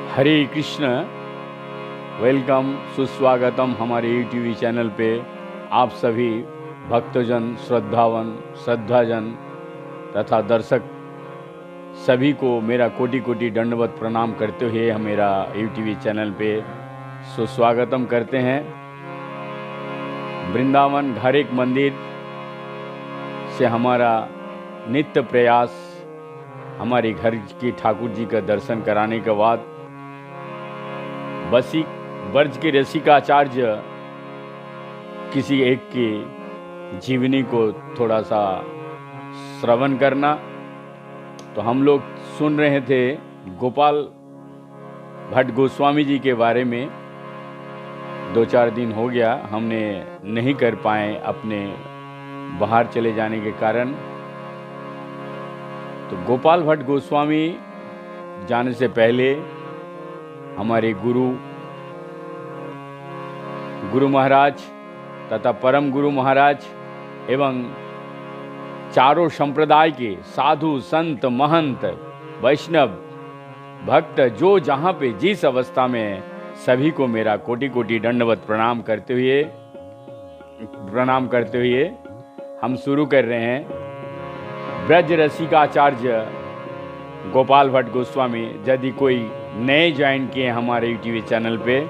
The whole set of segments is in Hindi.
हरे कृष्ण। वेलकम, सुस्वागतम हमारे यूट्यूब चैनल पे। आप सभी भक्तजन, श्रद्धाजन तथा दर्शक सभी को मेरा कोटि कोटि दंडवत प्रणाम करते हुए हम मेरा यूट्यूब चैनल पे सुस्वागतम करते हैं। वृंदावन घर एक मंदिर से हमारा नित्य प्रयास हमारे घर की ठाकुर जी का दर्शन कराने के बाद ब्रज के रसिकाचार्य किसी एक की जीवनी को थोड़ा सा श्रवण करना। तो हम लोग सुन रहे थे गोपाल भट्ट गोस्वामी जी के बारे में। 2-4 दिन हो गया हमने नहीं कर पाए अपने बाहर चले जाने के कारण। तो गोपाल भट्ट गोस्वामी जाने से पहले हमारे गुरु महाराज तथा परम गुरु महाराज एवं चारों संप्रदाय के साधु संत महंत वैष्णव भक्त जो जहाँ पे जिस अवस्था में सभी को मेरा कोटि कोटि दंडवत प्रणाम करते हुए हम शुरू कर रहे हैं। ब्रज रसिकाचार्य गोपाल भट्ट गोस्वामी, यदि कोई नए ज्वाइन किए हमारे यूट्यूब चैनल पे,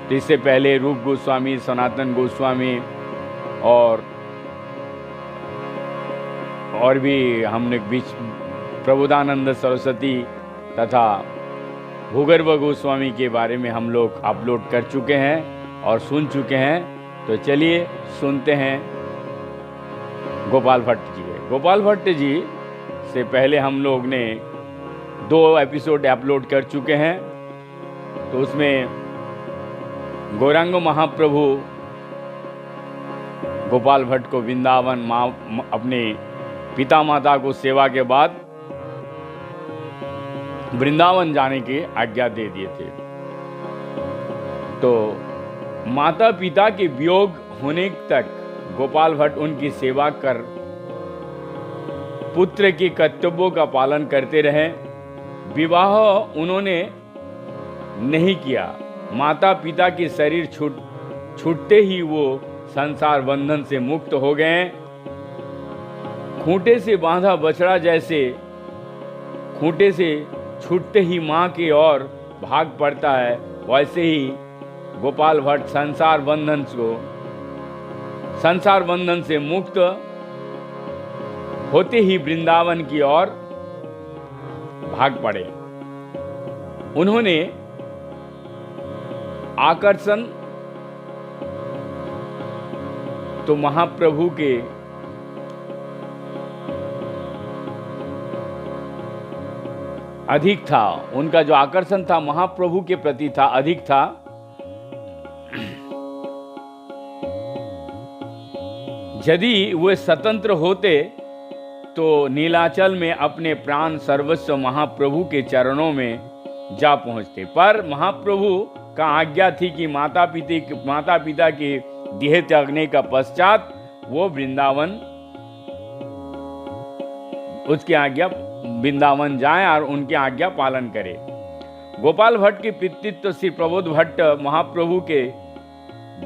तो इससे पहले रूप गोस्वामी, सनातन गोस्वामी और भी हमने बीच प्रबोधानंद सरस्वती तथा भूगर्भ गोस्वामी के बारे में हम लोग अपलोड कर चुके हैं और सुन चुके हैं। तो चलिए सुनते हैं गोपाल भट्ट जी। गोपाल भट्ट जी से पहले हम लोग ने 2 एपिसोड अपलोड कर चुके हैं। तो उसमें गौरांग महाप्रभु गोपाल भट्ट को वृंदावन अपने पिता माता को सेवा के बाद वृंदावन जाने की आज्ञा दे दिए थे। तो माता पिता के वियोग होने तक गोपाल भट्ट उनकी सेवा कर पुत्र के कर्तव्यों का पालन करते रहे। विवाह उन्होंने नहीं किया। माता पिता के शरीर छूटते ही वो संसार बंधन से मुक्त हो गए। खूंटे से बांधा बछड़ा जैसे खूंटे से छूटते ही माँ की ओर भाग पड़ता है, वैसे ही गोपाल भट्ट संसार बंधन से मुक्त होते ही वृंदावन की ओर भाग पड़े। उन्होंने आकर्षण तो महाप्रभु के अधिक था। उनका जो आकर्षण था महाप्रभु के प्रति था, अधिक था। यदि वे स्वतंत्र होते तो नीलाचल में अपने प्राण सर्वस्व महाप्रभु के चरणों में जा पहुंचते। पर महाप्रभु का आज्ञा थी कि माता पिता के देह त्यागने का पश्चात वो वृंदावन जाएं और उनकी आज्ञा पालन करें। गोपाल भट्ट के पितृत्व श्री प्रबोध भट्ट महाप्रभु के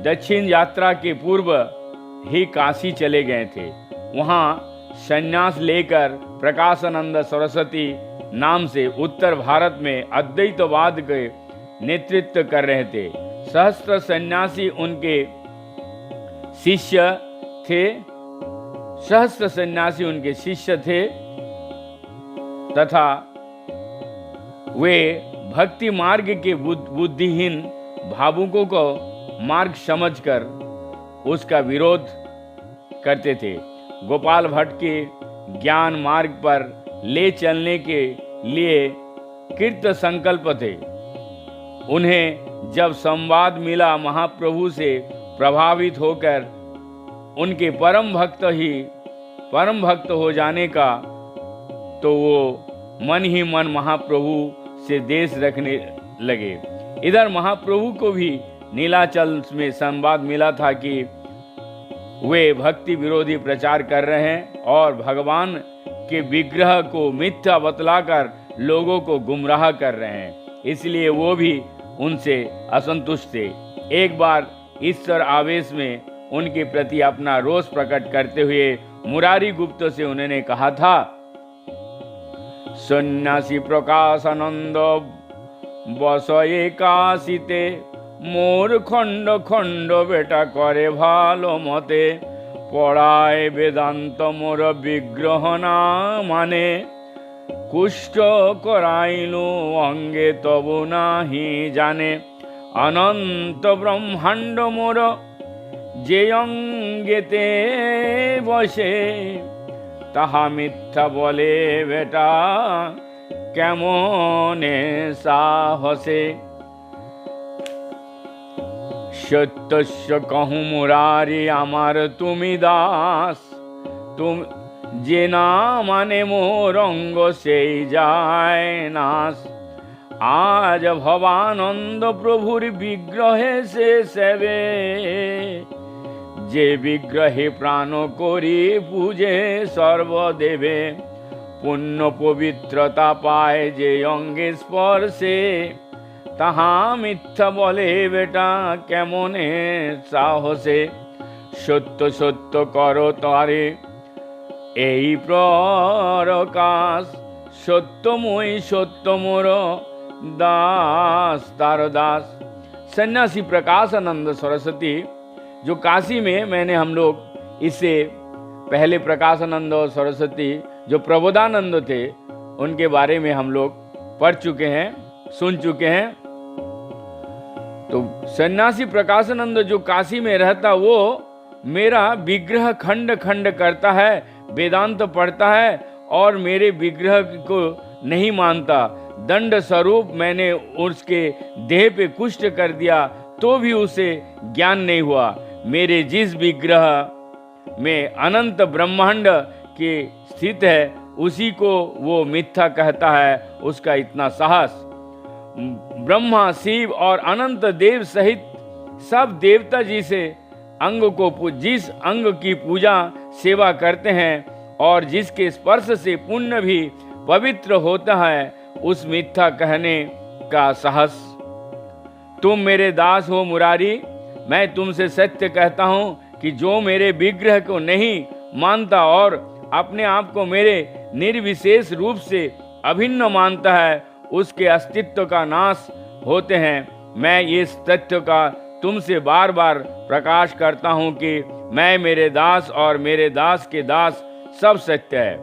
दक्षिण यात्रा के पूर्व ही काशी चले गए थे। वहाँ संन्यास लेकर प्रकाशानंद सरस्वती नाम से उत्तर भारत में अद्वैतवाद के नेतृत्व कर रहे थे। सहस्त्र सन्यासी उनके शिष्य थे तथा वे भक्ति मार्ग के बुद्धिहीन भावुकों को मार्ग समझकर उसका विरोध करते थे। गोपाल भट्ट के ज्ञान मार्ग पर ले चलने के लिए कृत संकल्प थे। उन्हें जब संवाद मिला महाप्रभु से प्रभावित होकर उनके परम भक्त हो जाने का, तो वो मन ही मन महाप्रभु से देश रखने लगे। इधर महाप्रभु को भी नीलाचल में संवाद मिला था कि वे भक्ति विरोधी प्रचार कर रहे हैं और भगवान के विग्रह को मिथ्या बतलाकर लोगों को गुमराह कर रहे हैं। इसलिए वो भी उनसे असंतुष्ट थे। एक बार ईश्वर आवेश में उनके प्रति अपना रोष प्रकट करते हुए मुरारी गुप्त से उन्होंने कहा था, सन्यासी प्रकाशानंद बस एकाशीते मोर खंड खंड बेटा करे भालो मते पढ़ाए वेदांत मोर विग्रह ना माने कुष्ठ कराइलु अंगे तबु नाही जाने अनंत ब्रह्मांड मोर जे अंगेते बसे ताहा मिथ्या बोले बेटा केमने साहसे सत्य कहूँ मुरारी आमार तुमी दास तुम जे ना माने मोर अंग से जाए नाश आज भवानंद प्रभुर विग्रहे से सेवे जे विग्रहे प्राण करी पूजे सर्वदेवे पुण्य पवित्रता पाए जे अंगे स्पर्शे ताहा मिथ्या बोले बेटा केमने साहसे सत्य सत्य करो तारे এই প্রকাশ सत्यमयी सत्य मोर दास तार दास। सन्यासी प्रकाशानंद सरस्वती जो काशी में मैंने हम लोग इससे पहले प्रकाशानंद और सरस्वती जो प्रबोधानंद थे उनके बारे में हम लोग पढ़ चुके हैं, सुन चुके हैं। तो सन्यासी प्रकाशानंद जो काशी में रहता वो मेरा विग्रह खंड खंड करता है, वेदांत पढ़ता है और मेरे विग्रह को नहीं मानता। दंड स्वरूप मैंने उसके देह पे कुष्ठ कर दिया तो भी उसे ज्ञान नहीं हुआ। मेरे जिस विग्रह में अनंत ब्रह्मांड के स्थित है उसी को वो मिथ्या कहता है। उसका इतना साहस। ब्रह्मा शिव और अनंत देव सहित सब देवता जी से जिस अंग की पूजा सेवा करते हैं और जिसके स्पर्श से पुण्य भी पवित्र होता है उस मिथ्या कहने का साहस। तुम मेरे दास हो मुरारी, मैं तुमसे सत्य कहता हूँ कि जो मेरे विग्रह को नहीं मानता और अपने आप को मेरे निर्विशेष रूप से अभिन्न मानता है उसके अस्तित्व का नाश होते हैं। मैं इस तथ्य का तुमसे बार बार प्रकाश करता हूँ कि मैं मेरे दास और मेरे दास के दास सब सत्य है।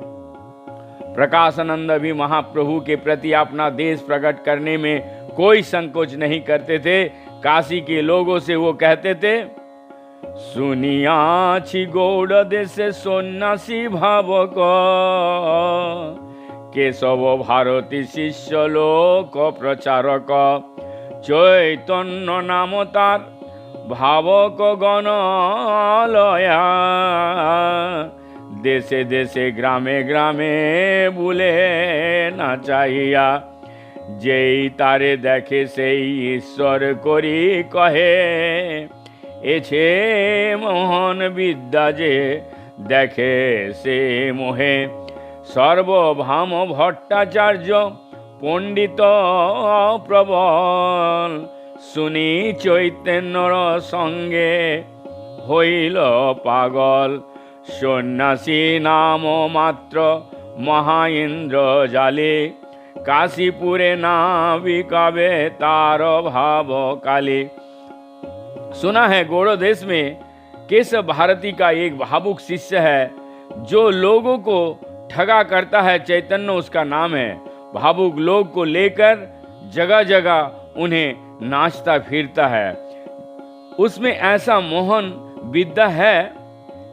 प्रकाशानंद भी महाप्रभु के प्रति अपना देश प्रकट करने में कोई संकोच नहीं करते थे। काशी के लोगों से वो कहते थे, सुनियाछि गौड़ देशे सन्यासी भावक केशव भारती शिष्य लोक प्रचारक चैतन्य नाम तार भावक गणलया देशे देशे ग्रामे ग्रामे बुले ना चाहिया जेई तारे देखे सेई ईश्वर करी कहे एछे मोहन विद्या जे देखे से मोहे सर्वभाम भट्टाचार्य पंडित प्रबल सुनी चैतन्यर संगे हईल पागल सन्यासी नाम मात्र महाइंद्र जाले काशीपुरे ना विकावे तार भाव काले। सुना है गौड़ देश में केशव भारती का एक भावुक शिष्य है जो लोगों को ठगा करता है। चैतन्य उसका नाम है। भावुक लोग को लेकर जगह जगह उन्हें नाचता फिरता है। उसमें ऐसा मोहन विद्या है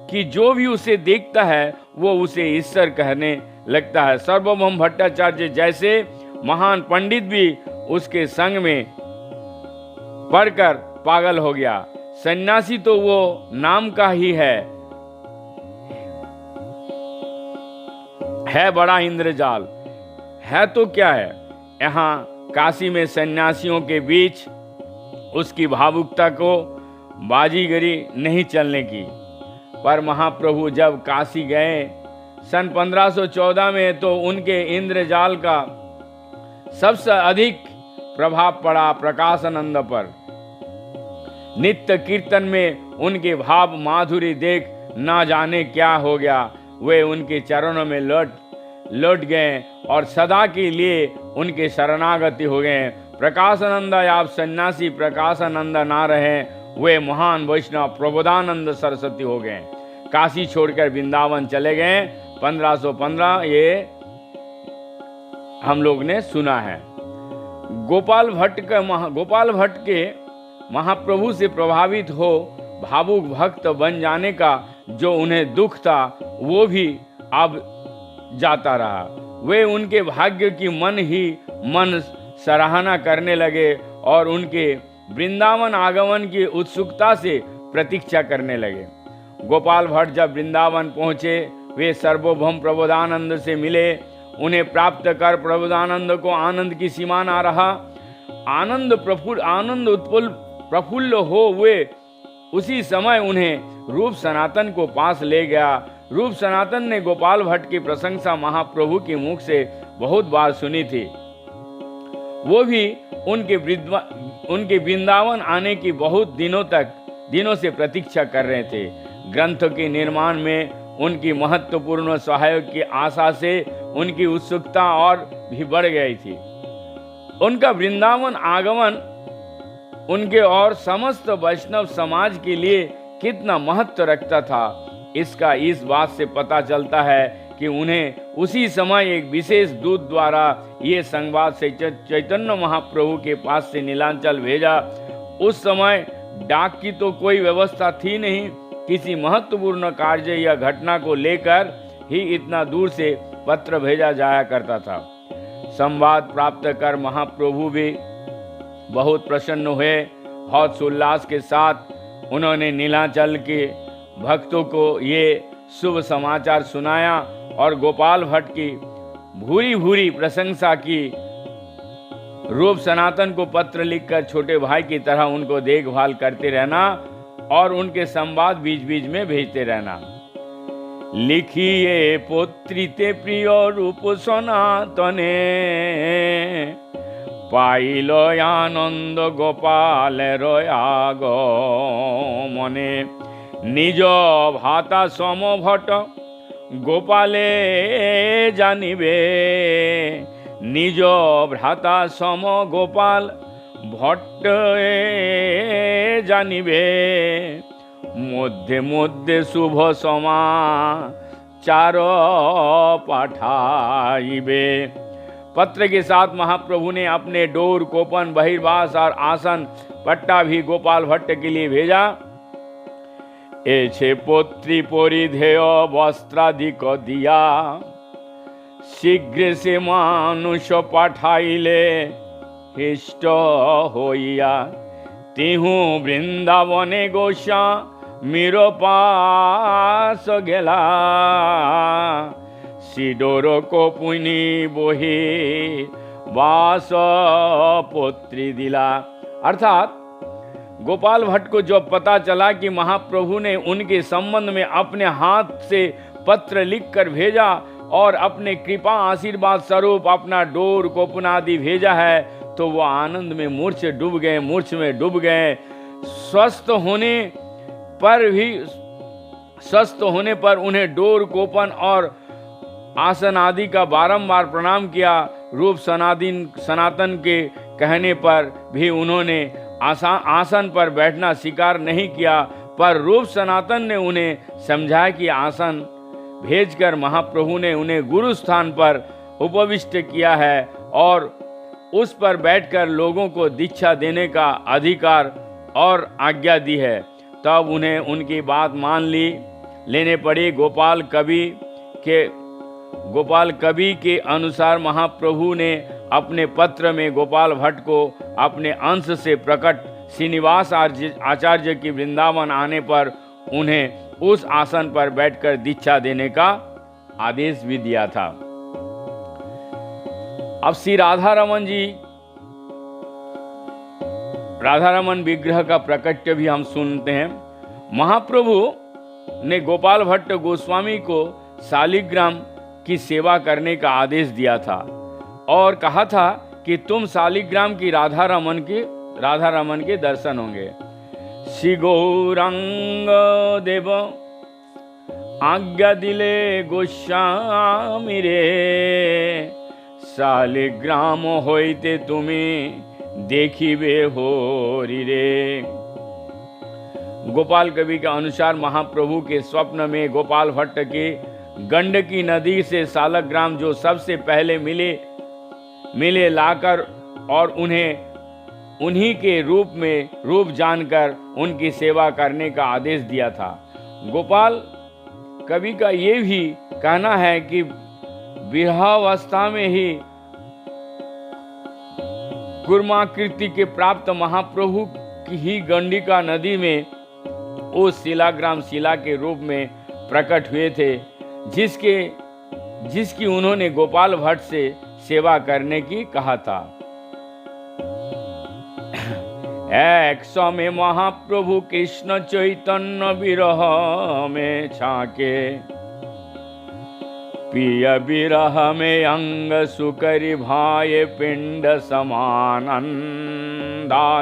कि जो भी उसे देखता है वो उसे ईश्वर कहने लगता है। सर्वभौम भट्टाचार्य जैसे महान पंडित भी उसके संग में पढ़कर पागल हो गया। सन्यासी तो वो नाम का ही है बड़ा इंद्रजाल है तो क्या है। यहाँ काशी में सन्यासियों के बीच उसकी भावुकता को बाजीगरी नहीं चलने की। पर महाप्रभु जब काशी गए सन 1514 में तो उनके इंद्रजाल का सबसे अधिक प्रभाव पड़ा प्रकाशानंद पर। नित्य कीर्तन में उनके भाव माधुरी देख ना जाने क्या हो गया, वे उनके चरणों में लौट गए और सदा के लिए उनके शरणागति हो गए। प्रकाशानंद आप सन्यासी प्रकाशानंद ना रहे, वे महान वैष्णव प्रबोधानंद सरस्वती हो गए। काशी छोड़कर वृंदावन चले गए 1515, ये हम लोग ने सुना है। गोपाल भट्ट के महाप्रभु से प्रभावित हो भावुक भक्त बन जाने का जो उन्हें दुख था वो भी अब जाता रहा। वे उनके भाग्य की मन सराहना करने लगे और उनके वृंदावन आगमन की उत्सुकता से प्रतीक्षा करने लगे। गोपाल भट्ट जब वृंदावन पहुंचे, वे सार्वभौम प्रबोधानंद से मिले। उन्हें प्राप्त कर प्रबोधानंद को आनंद की सीमा ना रहा। आनंद प्रफुल्ल हो वे उसी समय उन्हें रूप सनातन को पास ले गया। रूप सनातन ने गोपाल भट्ट की प्रशंसा महाप्रभु के मुख से बहुत बार सुनी थी। वो भी उनके वृंदावन आने की बहुत दिनों से प्रतीक्षा कर रहे थे। ग्रंथ के निर्माण में उनकी महत्वपूर्ण सहायक की आशा से उनकी उत्सुकता और भी बढ़ गई थी। उनका वृंदावन आगमन उनके और समस्त वैष्णव समाज के लिए कितना महत्व रखता था, इसका इस बात से पता चलता है कि उन्हें उसी समय एक विशेष दूत द्वारा ये संवाद से चैतन्य महाप्रभु के पास से नीलांचल भेजा। उस समय डाक की तो कोई व्यवस्था थी नहीं, किसी महत्वपूर्ण कार्य या घटना को लेकर ही इतना दूर से पत्र भेजा जाया करता था। संवाद प्राप्त कर महाप्रभु भी बहुत प्रसन्न हुए। हर्ष उल्लास के साथ उन्होंने नीलांचल के भक्तों को ये शुभ समाचार सुनाया और गोपाल भट्ट की भूरी भूरी प्रशंसा की। रूप सनातन को पत्र लिखकर छोटे भाई की तरह उनको देखभाल करते रहना और उनके संवाद बीच बीच में भेजते रहना। लिखिए पुत्रीते प्रिय रूप सनातने, पाइल आनंद गोपाल आगमने, निज भाता समभट गोपाले जानिबे, निज भ्राता सम गोपाल भट्ट जानिबे, मध्य मध्य शुभ समाचार पाठाइबे। पत्र के साथ महाप्रभु ने अपने डोर कोपन बहिर्वास और आसन पट्टा भी गोपाल भट्ट के लिए भेजा। एछे पुत्री परिधेय वस्त्रादिक दिया, शीघ्र से मानुष पाठाइले हिष्ट होइया, तिहु वृंदावने गोसा मीरो पास गेला, सिडोर को पुनि बोही वास पुत्री दिला। अर्थात गोपाल भट्ट को जब पता चला कि महाप्रभु ने उनके संबंध में अपने हाथ से पत्र लिखकर भेजा और अपने कृपा आशीर्वाद स्वरूप अपना डोर कोपनादि भेजा है, तो वह आनंद में मूर्छ में डूब गए। स्वस्थ होने पर उन्हें डोर कोपन और आसन आदि का बारंबार प्रणाम किया। रूप सनातन के कहने पर भी उन्होंने आसन पर बैठना स्वीकार नहीं किया, पर रूप सनातन ने उन्हें समझाया कि आसन भेजकर महाप्रभु ने उन्हें गुरु स्थान पर उपविष्ट किया है और उस पर बैठकर लोगों को दीक्षा देने का अधिकार और आज्ञा दी है। तब उन्हें उनकी बात मान लेने पड़ी। गोपाल कवि के अनुसार महाप्रभु ने अपने पत्र में गोपाल भट्ट को अपने अंश से प्रकट श्रीनिवास आचार्य की वृंदावन आने पर उन्हें उस आसन पर बैठकर दीक्षा देने का आदेश भी दिया था। अब श्री राधा रमन विग्रह का प्रकट्य भी हम सुनते हैं। महाप्रभु ने गोपाल भट्ट गोस्वामी को शालिग्राम की सेवा करने का आदेश दिया था और कहा था कि तुम शालिग्राम की राधा रमन के दर्शन होंगे। श्री गौरांग देव आज्ञा दिले गोस्वामी रे, शालिग्राम होइते तुमी देखिबे होरी रे। गोपाल कवि के अनुसार महाप्रभु के स्वप्न में गोपाल भट्ट के गंडकी नदी से शालिग्राम जो सबसे पहले मिले लाकर और उन्हीं के रूप जानकर उनकी सेवा करने का आदेश दिया था। गोपाल कवि का ये भी कहना है कि विरहावस्था में ही कूर्माकृति के प्राप्त महाप्रभु की ही गंडिका नदी में उस शिलाग्राम शिला के रूप में प्रकट हुए थे, जिसकी उन्होंने गोपाल भट्ट से सेवा करने की कहा था। एक समय महाप्रभु कृष्ण चैतन्य विरह में छाके, पिय विरह में अंग सुकरि भाए पिंड समानंदा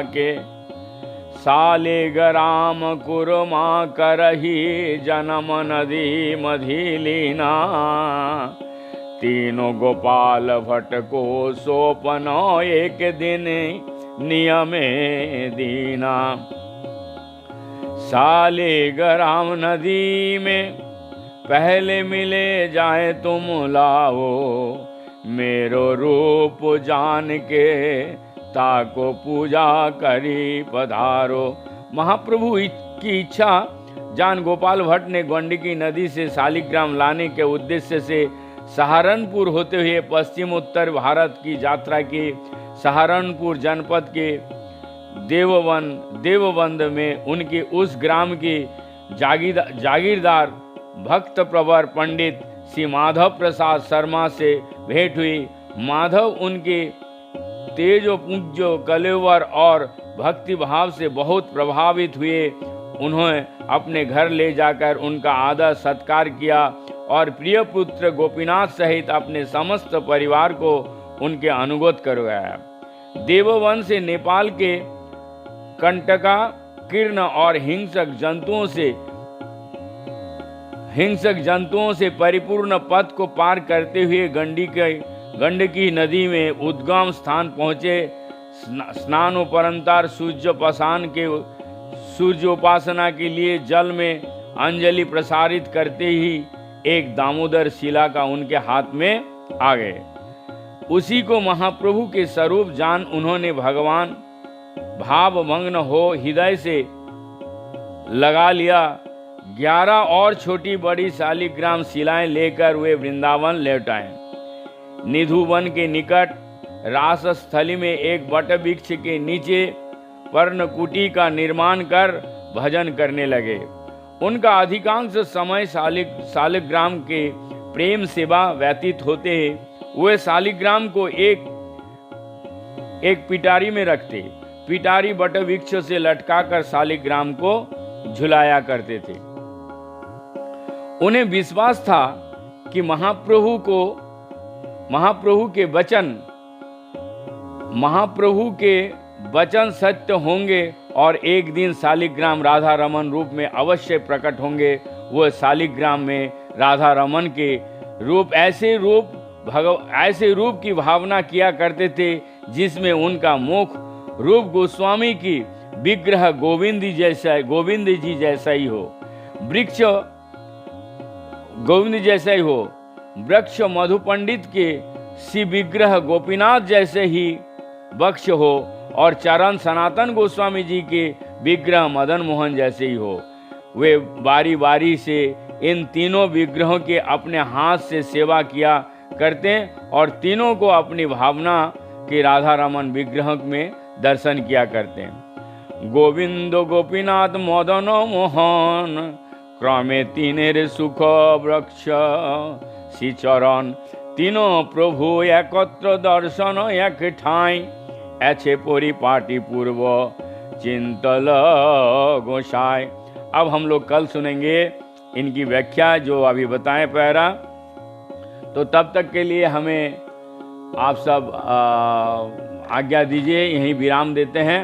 के, शालिग्राम कुरमा करही जन्म नदी मधिलीना, तीनों गोपाल भट्ट को सोपन एक दिन नियमे दीना। शालिग्राम नदी में पहले मिले जाए तुम लाओ, मेरो रूप जान के ताको पूजा करी पधारो। महाप्रभु की इच्छा जान गोपाल भट्ट ने गंडकी नदी से शालिग्राम लाने के उद्देश्य से सहारनपुर होते हुए पश्चिम उत्तर भारत की यात्रा की। सहारनपुर जनपद के देवबंद में उनके उस ग्राम के जागीरदार भक्त प्रवर पंडित श्री माधव प्रसाद शर्मा से भेंट हुई। माधव उनके तेजोपुंजो कलेवर और भक्ति भाव से बहुत प्रभावित हुए। उन्होंने अपने घर ले जाकर उनका आदर सत्कार किया और प्रिय पुत्र गोपीनाथ सहित अपने समस्त परिवार को उनके अनुगत करवाया। देववन से नेपाल के कंटका किर्ण और हिंसक जंतुओं से परिपूर्ण पथ को पार करते हुए गंडकी नदी में उद्गम स्थान पहुँचे। स्नानोपरंतर सूर्योपासना के लिए जल में अंजलि प्रसारित करते ही एक दामोदर शिला का उनके हाथ में आ गए। उसी को महाप्रभु के स्वरूप जान उन्होंने भगवान भावमग्न हो हृदय से लगा लिया। 11 और छोटी बड़ी शालिग्राम शिलाएं लेकर वे वृंदावन लौट आए। निधुवन के निकट रास स्थली में एक वट वृक्ष के नीचे पर्णकुटी का निर्माण कर भजन करने लगे। उनका अधिकांश समय शालिग्राम के प्रेम सेवा व्यतीत होते वे शालिग्राम को एक पिटारी में रखते। पिटारी वट वृक्ष से लटकाकर शालिग्राम को झुलाया करते थे। उन्हें विश्वास था कि महाप्रभु के वचन सत्य होंगे और एक दिन शालिग्राम राधा रमन रूप में अवश्य प्रकट होंगे। वह शालिग्राम में राधा रमन के रूप ऐसे रूप की भावना किया करते थे जिसमें उनका मुख रूप गोस्वामी की विग्रह गोविंद जी जैसा ही हो, वृक्ष मधु पंडित के श्री विग्रह गोपीनाथ जैसे ही वक्ष हो और चरण सनातन गोस्वामी जी के विग्रह मदन मोहन जैसे ही हो। वे बारी बारी से इन तीनों विग्रहों के अपने हाथ से सेवा किया करते और तीनों को अपनी भावना के राधा रमन विग्रह में दर्शन किया करते हैं। गोविंद गोपीनाथ मदन मोहन क्रमे तीनेर सुख वृक्ष श्री चरण, तीनों प्रभु एकत्र दर्शन एक ठाई, ऐसे परिपाटी पूर्व चिंतल गोसाई। अब हम लोग कल सुनेंगे इनकी व्याख्या जो अभी बताएं पैरा। तो तब तक के लिए हमें आप सब आज्ञा दीजिए, यहीं विराम देते हैं।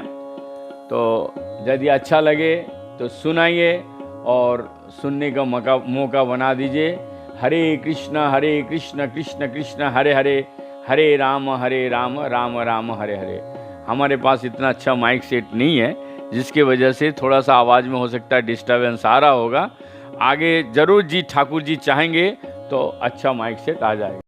तो यदि अच्छा लगे तो सुनाइए और सुनने का मौका बना दीजिए। हरे कृष्ण कृष्ण कृष्ण हरे हरे, हरे राम राम राम हरे हरे। हमारे पास इतना अच्छा माइक सेट नहीं है, जिसकी वजह से थोड़ा सा आवाज़ में हो सकता है डिस्टर्बेंस आ रहा होगा। आगे जरूर जी ठाकुर जी चाहेंगे तो अच्छा माइक सेट आ जाएगा।